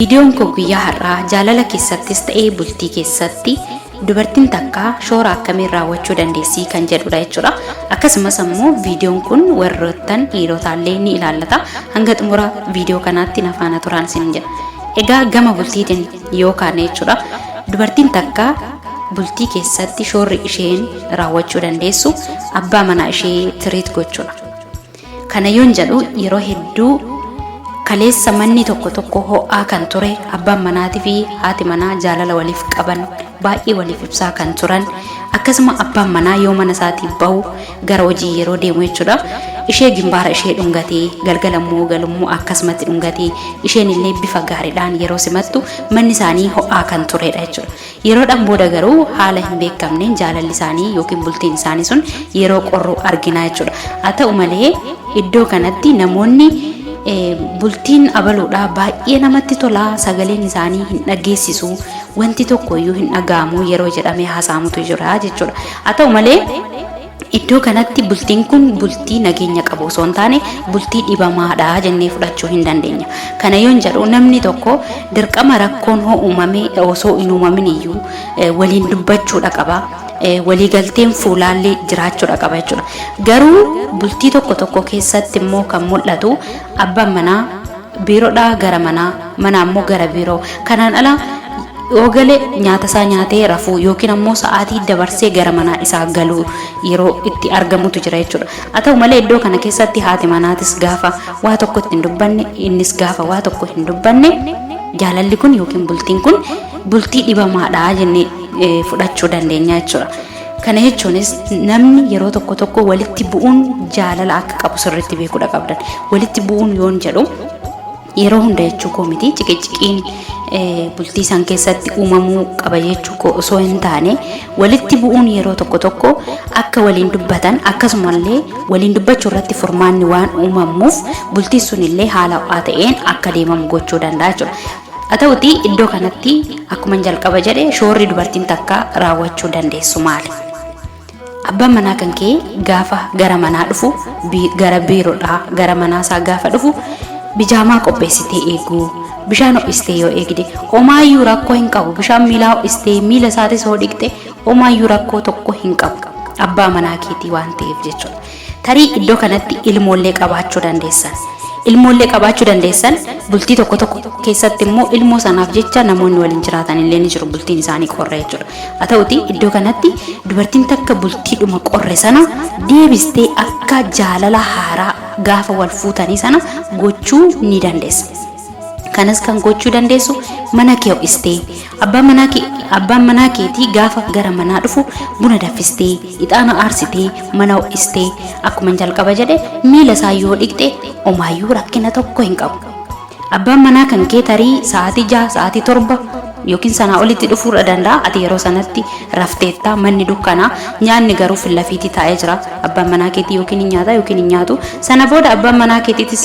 Viidiyoon koo guyyaa har'aa jaalala keessattis ta'ee bultii keessatti dubartiin takka shoora akkamiin raawwachuu dandeessi kan jedhudha jechuudha. Akkasumas immoo viidiyoon kun warroottan dhiirotaallee ni ilaallata. Hanga xumura viidiyoo kanaatti na faana turaan isin jedha. Egaa gama bultiitiin yoo kaane jechuudha. Dubartiin takka bultii keessatti shoorri isheen raawwachuu dandeessu abbaa manaa ishee tiriit gochuudha. Kana yoon jedhu yeroo hedduu kaleessa manni tokko ho'aa kan ture abbaan manaatii fi haati manaa jaalala waliif qaban baay'ee waliif ibsaa kan turan akkasuma abbaan manaa yoo mana isaatii bahu gara hojii yeroo deemu jechuudha ishee gimbaara ishee dhungatee galgalammoo galummoo akkasumatti dhungatee isheen illee bifa gaariidhaan yeroo simattu manni isaanii ho'aa kan turedha jechuudha yeroodhaan booda garuu haala hin beekamneen jaalalli isaanii yookiin bultiin isaanii sun yeroo qorru argina jechuudha haa ta'u malee iddoo kanatti namoonni bultiin abaluudha baay'ee namatti tola sagaleen isaanii hin dhageessisu wanti tokko iyyuu hin dhaga'amu yeroo jedhamee haasa'amutu jira jechuudha haa ta'u malee iddoo kanatti bultiin kun bultii nageenya qabu osoo hin taane bultii dhibamaadha jennee fudhachuu hin dandeenya kana yoon jedhu namni tokko dirqama rakkoon hoo uumame osoo hin uumamin iyyuu waliin dubbachuudha qaba waliigalteen fuulaallee jiraachuudha qaba jechuudha garuu bultii tokko keessatti immoo kan mul'atu abbaan manaa biiroodhaa gara manaa immoo gara biiroo kanaan ala oogale nyaata isaa nyaatee rafuu yookiin ammoo sa'aatii dabarsee gara manaa isaa galuu yeroo itti argamutu jira jechuudha haa ta'u malee iddoo kana keessatti haati manaatis gaafa waa tokko hin dubbanne innis gaafa waa tokko hin dubbanne jaalalli kun yookiin bultiin kun bultii dhibamaadha jennee fudhachuu dandeenya jechuudha. Kana jechuunis namni yeroo tokko walitti bu'uun jaalala akka qabu sirriitti beekuudha qabdan. Walitti bu'uun yoon jedhu yeroo hunda jechuu koo miti ciqiciqiin bultii san keessatti uumamuu qaba jechuu koo osoo hin taane walitti bu'uun yeroo tokko akka waliin dubbatan akkasumallee waliin dubbachuu irratti furmaanni waan uumamuuf bultii sunillee haala ho'aa ta'een akka deemamu gochuu danda'a jechuudha. haa ta'uti iddoo kanatti akkuma jalqaba jedhe shoorri dubartiin takka raawwachuu dandeessu maali? Abbaan manaa kan kee gaafa gara manaa dhufu gara biiroodhaa gara manaa isaa gaafa dhufu bijaamaa qopheessitee eeguu bishaan ho'istee yoo eegde homaayyuu rakkoo hin qabu bishaan miilaa ho'istee miila isaatis hoo dhiqxe homaayyuu rakkoo tokko hin qabu abbaa manaa keetii waan ta'eef jechuudha. Tarii iddoo kanatti ilmoollee qabaachuu dandeessan. Ilmoollee qabaachuu dandeessan bultii tokko keessatti immoo ilmoo sanaaf jecha namoonni waliin jiraatan illee ni jiru bultiin isaanii qorre jechuudha. Haa ta'uti iddoo kanatti dubartiin takka bultiidhuma qorre sana deebistee akka jaalala haaraa gaafa wal fuutanii sana gochuu ni dandeessa. Kanas kan gochuu dandeessu mana kee ho'istee abbaan manaa keetii gaafa gara manaa dhufu buna danfistee ixaana aarsitee mana ho'istee akkuma jalqaba jedhe miila isaa yoo dhiqxe homaayyuu rakkina tokko hin qabu. Abbaan manaa kan kee tarii sa'aatii 6 sa'aatii 7 yookiin sanaa olitti dhufuu danda'a ati yeroo sanatti rafteetta manni dukkanaa nyaanni garuu fillafiitii taa'ee jira abbaan manaa keetii yookiin nyaata yookiin hin nyaatu sana booda abbaan manaa keetiitis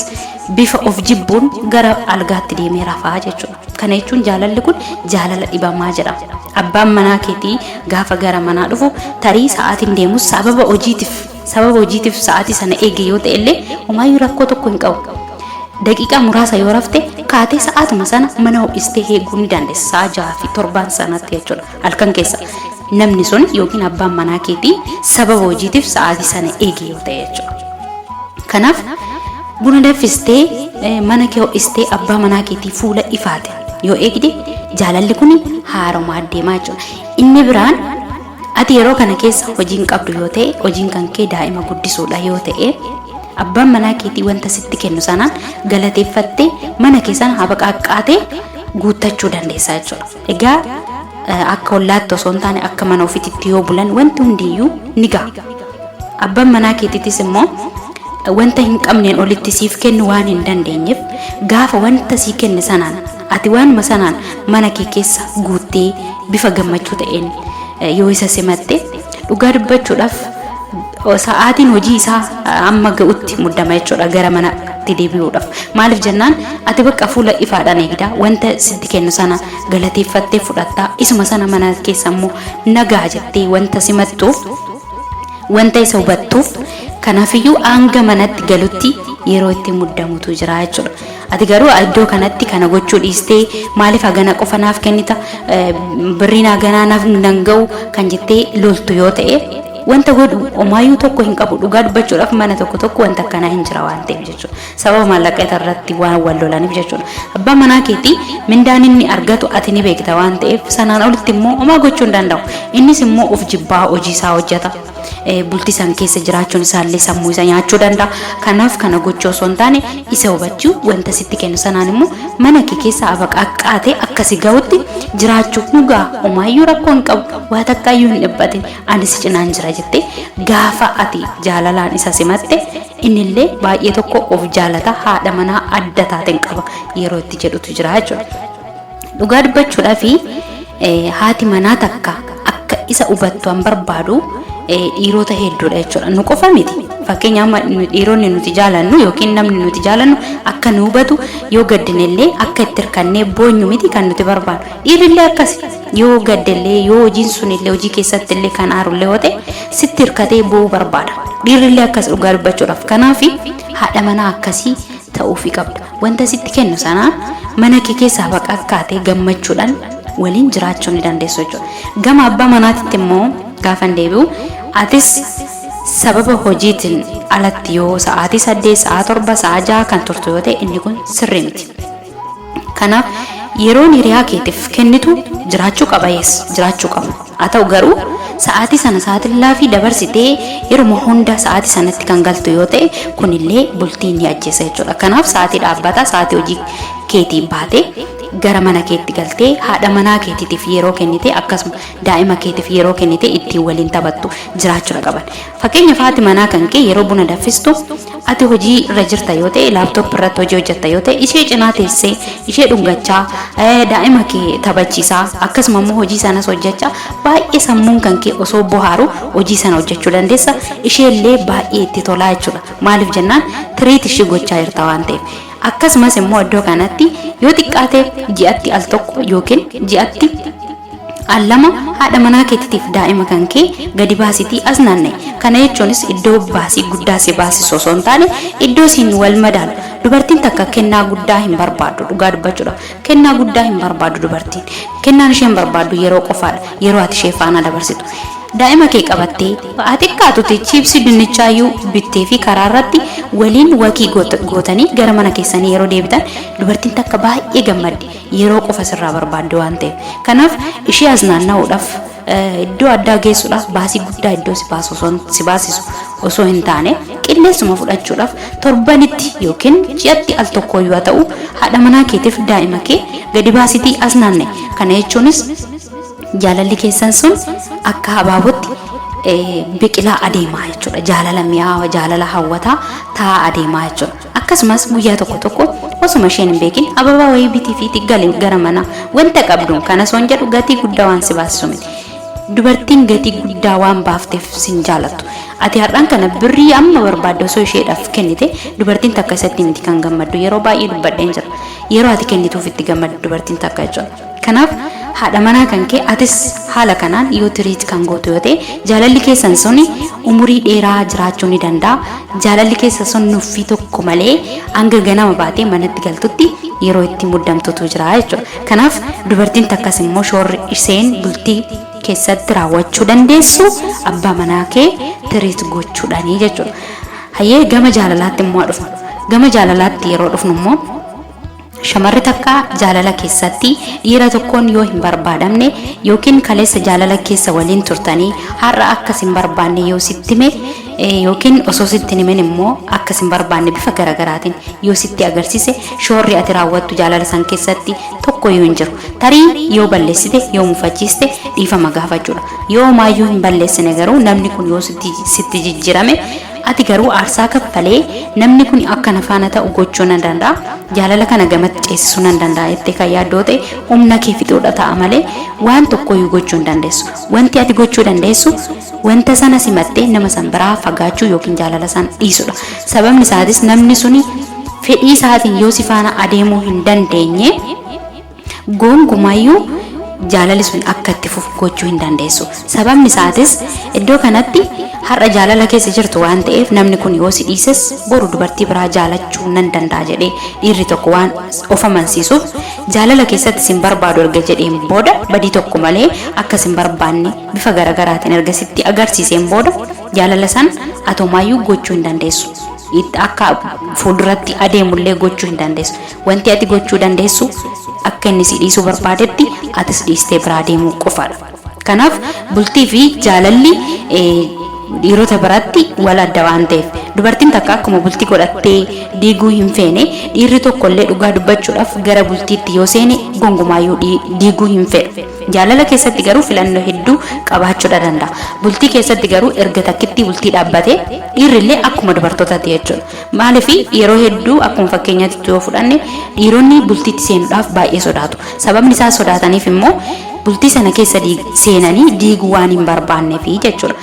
bifa of jibbuun gara algaatti deemee rafaa jechuudha. Kana jechuun jaalalli kun jaalala dhibamaa jedhama. Abbaan manaa keetii gaafa gara manaa dhufu tarii sa'aatiin deemus sababa hojiitiif sa'aatii sana eege yoo ta'e illee homaayyuu rakkoo tokko hin qabu. Daqiiqaa muraasa yoo rafte kaatee sa'aatuma sana mana ho'istee eeguu ni dandeessa sa'a 6 fi 7 sanatti jechuudha halkan keessa namni sun yookiin abbaan manaa keetii sababa hojiitiif sa'aatii sana eege yoo ta'e jechuudha. Kanaaf buna danfistee mana kee ho'istee abbaa manaa keetii fuula ifaate yoo eegde jaalalli kun haaromaa deemaa jechuudha. Inni biraan ati yeroo kana keessa hojiin qabdu yoo ta'e hojiin kan kee daa'ima guddisuudha yoo ta'e abbaan manaa keetii wanta sitti kennu sanaan galateeffattee mana keessan habaqaaqqaatee guuttachuu dandeessa jechuudha. Egaa akka hollaatti osoo hin taane akka mana ofiitti yoo bulan wanti hundiyyuu ni ga'a. Abbaan manaa keetiitis immoo wanta hin qabneen olitti siif kennu waan hin dandeenyeef gaafa wanta sii kenne sanaan ati waanuma sanaan mana kee keessa guuttee bifa gammachuu ta'een yoo isa simatte dhugaa dubbachuudhaaf sa'aatiin hojii isaa amma ga'utti muddama jechuudha gara manatti deebi'uudhaaf maaliif jennaan ati bakka fuula ifaadhaan eegda wanta sitti kennu sana galateeffattee fudhattaa isuma sana mana keessa immoo nagaa jettee wanta simattuuf wanta isa hubattuuf kanaafiyyuu hanga manatti galutti yeroo itti muddamutu jira jechuudha. ati garuu iddoo kanatti kana gochuu dhiistee maaliif hagana qofa naaf kennita birriin haganaa naaf nan ga'u kan jettee loltu yoo ta'e wanta godhu omaayyuu tokko hin qabu dhugaa dubbachuudhaaf mana tokko wanta akkanaa hin jira waan ta'eef jechuudha sababa maallaqa irratti waan wal lolaniif jechuudha abbaa manaa keetii mindaan inni argatu ati ni beekta waan ta'eef sanaan olitti immoo omaa gochuu hin danda'u innis immoo of jibbaa hojii isaa hojjeta bultii san keessa jiraachuun isaallee sammuu isa nyaachuu danda'a kanaaf kana gochuu osoo hin taane isa hubachuu wanta sitti kennu sanaan immoo mana kee keessa abaqaqqaatee akkasi ga'utti jiraachuu dhugaa omaayyuu rakkoo hin qabu waa takkaayyuu hin dhibbatin anis cinaan jira jettee gaafa ati jaalalaan isa simatte innillee baay'ee tokko of jaalata haadha manaa adda taateen qaba yeroo itti jedhutu jira jechuudha dhugaa dubbachuudhaa fi haati manaa takka akka isa hubattu an barbaadu dhiirota hedduudha jechuudha nu qofa miti fakkeenyaaf dhiironni nuti jaalannu yookiin namni nuti jaalannu akka nu hubatu yoo gaddinellee akka itti hirkannee boonyu miti kan nuti barbaadu dhiirillee akkasi yoo gaddellee yoo hojiin sunillee hojii keessatti illee kan aarullee yoo ta'e sitti hirkatee boo'uu barbaada dhiirillee akkas dhugaa dubbachuudhaaf kanaaf haadha manaa akkasii ta'uufii qabda wanta sitti kennu sanaan mana kee keessaa baqaqqaatee gammachuudhaan waliin jiraachuu ni dandeessu jechuudha gama abbaa manaatitti immoo gaafa deebi'u atis sababa hojiitiin alatti yoo sa'aatii 8 sa'a 7 sa'a 6 kan turtu yoo ta'e inni kun sirrii miti kanaaf yeroon hiriyaa keetiif kennitu jiraachuu qaba jiraachuu qaba haa ta'u garuu sa'aatii sana sa'aatii laafii dabarsitee yeroo hunda sa'aatii sanatti kan galtu yoo ta'e kunillee bultii ni ajjeesa jechuudha kanaaf sa'aatii dhaabbataa sa'aatii hojii keetii baatee gara mana keetti galtee haadha manaa keetiitiif yeroo kennite akkasuma daa'ima keetiif yeroo kennite ittiin waliin taphattu jiraachuu qaban fakkeenyaaf haati manaa kan kee yeroo buna danfistu ati hojii irra jirta yoo ta'e laaptoop irratti hojii hojjetta yoo ta'e ishee cinaa teessee ishee dhungachaa daa'ima kee taphachiisaa akkasuma immoo hojii sanas hojjechaa baay'ee sammuun kan kee osoo bohaaru hojii sana hojjechuu dandeessa isheellee baay'ee itti tolaa jechuudha maaliif jennaan tiriit ishee gochaa jirta waan ta'eef akkasumas immoo iddoo kanatti yoo xiqqaate ji'atti al tokko yookiin ji'atti al lama haadha manaa keetiitiif daa'ima kan kee gadi baasitii as naanna'e kana jechuunis iddoo baasii guddaa si baasisu osoo hin taane iddoo siin wal madaalu dubartiin takka kennaa guddaa hin barbaaddu dhugaa dubbachuudhaaf kennaa guddaa hin barbaaddu dubartiin kennaan isheen barbaaddu yeroo qofaadha yeroo ati ishee faana dabarsitu daa'ima kee qabattee ati kaatuti chiipsii dinnichaayyuu bittee fi karaa irratti waliin wakii gootanii gara mana keessanii yeroo deebitan dubartiin takka baay'ee gammaddi yeroo qofa sirraa barbaaddu waan ta'eef kanaaf ishee as naanna'uudhaaf iddoo addaa geessuudhaaf baasii guddaa iddoo si baasisu osoo hin taane qilleensuma fudhachuudhaaf torbanitti yookiin ji'atti al tokko yoo ta'u haadha manaa keetiif daa'ima kee gadi baasitii as naanna'e kana jechuunis jaalalli keessan sun akka habaabotti biqilaa adeemaa jechuudha jaalala mi'aawa jaalala hawwataa taa'aa adeemaa jechuudha akkasumas guyyaa tokko osuma isheen hin beekin ababaa wayii bitii fi tiggalee gara mana wanta qabdu kana soon jedhu gatii guddaa waan si baasisu miti dubartiin gatii guddaa waan baafteef sin jaalattu ati har'aan kana birrii amma barbaadde osoo isheedhaaf kennite dubartiin takka isatti miti kan gammaddu yeroo baay'ee dubbadheen jira yeroo ati kennituuf itti gammaddu dubartiin takka jechuudha kanaaf haadha manaa kan kee atis haala kanaan yoo tiriit kan gootu yoo ta'e jaalalli keessan sun umurii dheeraa jiraachuu ni danda'a jaalalli keessan sun nuffii tokko malee hanga ganama baatee manatti galtutti yeroo itti muddamtutu jira jechuudha kanaaf dubartiin takkas immoo shoorri isheen bultii keessatti raawwachuu dandeessu abbaa manaa kee tiriit gochuudhaanii jechuudha hayyee gama jaalalaatti immoo dhufna gama jaalalaatti yeroo dhufnu immoo shamarri takka jaalala keessatti dhiira tokkoon yoo hin barbaadamne yookiin kaleessa jaalala keessa waliin turtanii har'a akkas hin barbaanne yoo sittime yookiin osoo sitti himen immoo akkas hin barbaanne bifa garagaraatiin yoo sitti agarsiise shoorri ati raawwattu jaalala san keessatti tokko yoo hin jiru tarii yoo balleessite yoo mufachiiste dhiifama gaafachuudha yoo maayyuu hin balleessine garuu namni kun yoo sitti jijjirame ati garuu aarsaa kaffalee namni kun akka nafaana ta'u gochuu nan danda'a jaalala kana gamatti ceesisuu nan danda'a jettee kan yaaddoo ta'e humna kee fixuudha ta'a malee waan tokkoyyuu gochuu hin dandeessu wanti ati gochuu dandeessu wanta sana simattee nama san biraa fagaachuu yookiin jaalala san dhiisudha sababni isaatis namni suni fedhii isaatiin yoo si faana adeemuu hin dandeenye gonkumayyuu jaalalli sun akka itti fufu gochuu hin dandeessu. Sababni isaatis iddoo kanatti har'a jaalala keessa jirtu waan ta'eef namni kun yoo si dhiises boru dubartii biraa jaalachuu nan danda'a jedhee dhiirri tokko waan of amansiisuuf jaalala keessatti sin barbaadu erga jedheen booda badii tokko malee akka sin barbaanne bifa garagaraatiin erga sitti agarsiiseen booda jaalala san atomaayyuu gochuu hin dandeessu. Akka fuulduratti adeemullee gochuu hin dandeessu. Wanti ati gochuu dandeessu akka inni si dhiisuu barbaadetti atis dhiistee biraa deemuu qofaadha. Kanaaf bultii fi jaalalli dhiirota biratti wal adda waan ta'eef dubartiin takka akkuma bultii godhattee diiguu hin feene dhiirri tokkollee dhugaa dubbachuudhaaf gara bultiitti yoo seene gonkumaayyuu diiguu hin fedhu. Jaalala keessatti garuu filannoo hedduu qabaachuu danda'a. Bultii keessatti garuu erga takkitti bultii dhaabbatee dhiirrillee akkuma dubartootaati jechuudha. Maaliif yeroo hedduu akkuma fakkeenyaatti yoo fudhanne dhiironni bultiitti seenuudhaaf baay'ee sodaatu. Sababni isaa sodaataniif immoo bultii sana keessa seenanii diiguu waan hin barbaanneef jechuudha.